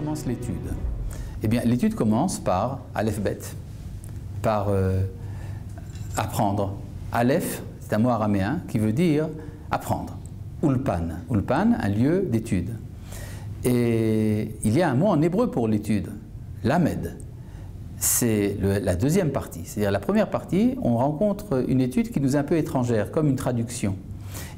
commence l'étude? Eh bien, l'étude commence par Aleph Bet, par apprendre. Aleph, c'est un mot araméen qui veut dire apprendre. Ulpan, Ulpan, un lieu d'étude. Et il y a un mot en hébreu pour l'étude, Lamed. C'est la deuxième partie. C'est-à-dire la première partie, on rencontre une étude qui nous est un peu étrangère, comme une traduction.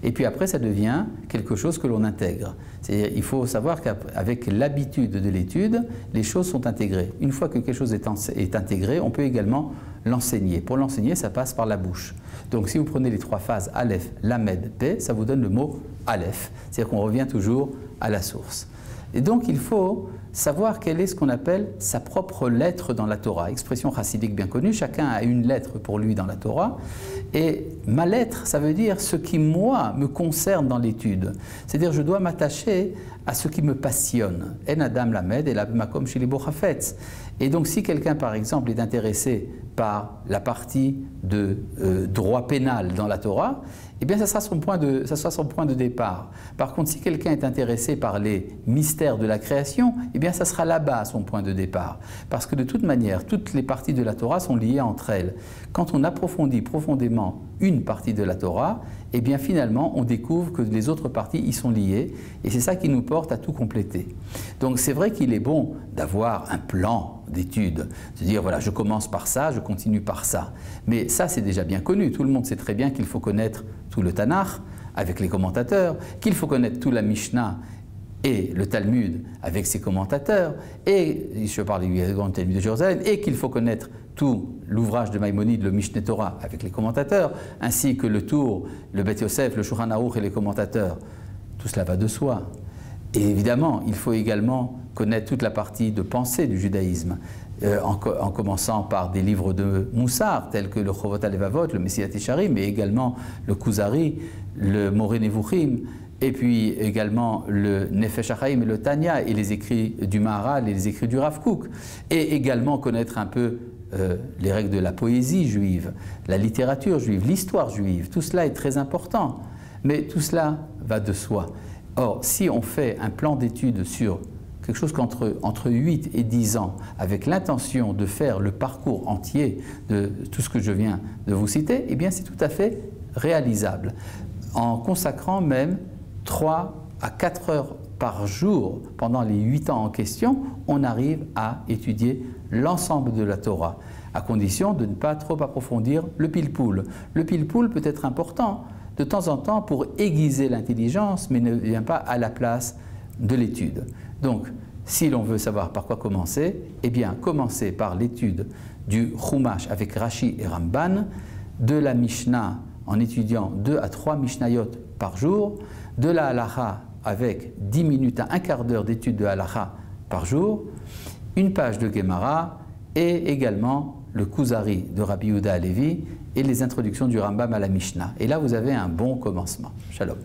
Et puis après, ça devient quelque chose que l'on intègre. C'est-à-dire il faut savoir qu'avec l'habitude de l'étude, les choses sont intégrées. Une fois que quelque chose est intégré, on peut également l'enseigner. Pour l'enseigner, ça passe par la bouche. Donc si vous prenez les trois phases Aleph, Lamed, Pe, ça vous donne le mot Aleph. C'est-à-dire qu'on revient toujours à la source. Et donc il faut savoir quelle est ce qu'on appelle sa propre lettre dans la Torah. Expression chassidique bien connue, chacun a une lettre pour lui dans la Torah. Et ma lettre, ça veut dire ce qui, moi, me concerne dans l'étude. C'est-à-dire je dois m'attacher à ce qui me passionne. En Adam Lamed et la Makom Shilibo Chafetz. Et donc si quelqu'un, par exemple, est intéressé par la partie de droit pénal dans la Torah, eh bien ça sera son point de départ. Par contre, si quelqu'un est intéressé par les mystères de la création, eh bien ça sera là-bas son point de départ. Parce que de toute manière, toutes les parties de la Torah sont liées entre elles. Quand on approfondit profondément une partie de la Torah, eh bien finalement on découvre que les autres parties y sont liées et c'est ça qui nous porte à tout compléter. Donc c'est vrai qu'il est bon d'avoir un plan d'études, de dire voilà je commence par ça, je continue par ça. Mais ça c'est déjà bien connu, tout le monde sait très bien qu'il faut connaître tout le Tanakh avec les commentateurs, qu'il faut connaître tout la Mishnah et le Talmud avec ses commentateurs, et je parle du Grand Talmud de Jérusalem, et qu'il faut connaître tout l'ouvrage de Maïmonide, le Mishneh Torah, avec les commentateurs, ainsi que le Tour, le Bet Yosef, le Shulchan Aruch et les commentateurs. Tout cela va de soi. Et évidemment, il faut également connaître toute la partie de pensée du judaïsme, en commençant par des livres de Moussar, tels que le Chovot HaLevavot, le Messilat Yesharim, mais également le Kuzari, le Moreh Nevuchim, et puis également le Nefesh HaChaim et le Tanya, et les écrits du Maharal et les écrits du Rav Kook, et également connaître un peu les règles de la poésie juive, la littérature juive, l'histoire juive. Tout cela est très important, mais tout cela va de soi. Or, si on fait un plan d'études sur quelque chose entre 8 et 10 ans, avec l'intention de faire le parcours entier de tout ce que je viens de vous citer, eh bien c'est tout à fait réalisable. En consacrant même 3 à 4 heures par jour pendant les 8 ans en question, on arrive à étudier l'ensemble de la Torah, à condition de ne pas trop approfondir le pilpoul. Le pilpoul peut être important de temps en temps pour aiguiser l'intelligence, mais ne vient pas à la place de l'étude. Donc, si l'on veut savoir par quoi commencer, eh bien, commencez par l'étude du Chumash avec Rashi et Ramban, de la Mishnah en étudiant 2 à 3 Mishnayot par jour, de la Halacha avec 10 minutes à un quart d'heure d'étude de Halacha par jour, une page de Gemara et également le Kuzari de Rabbi Yehuda Halevi et les introductions du Rambam à la Mishnah. Et là, vous avez un bon commencement. Shalom.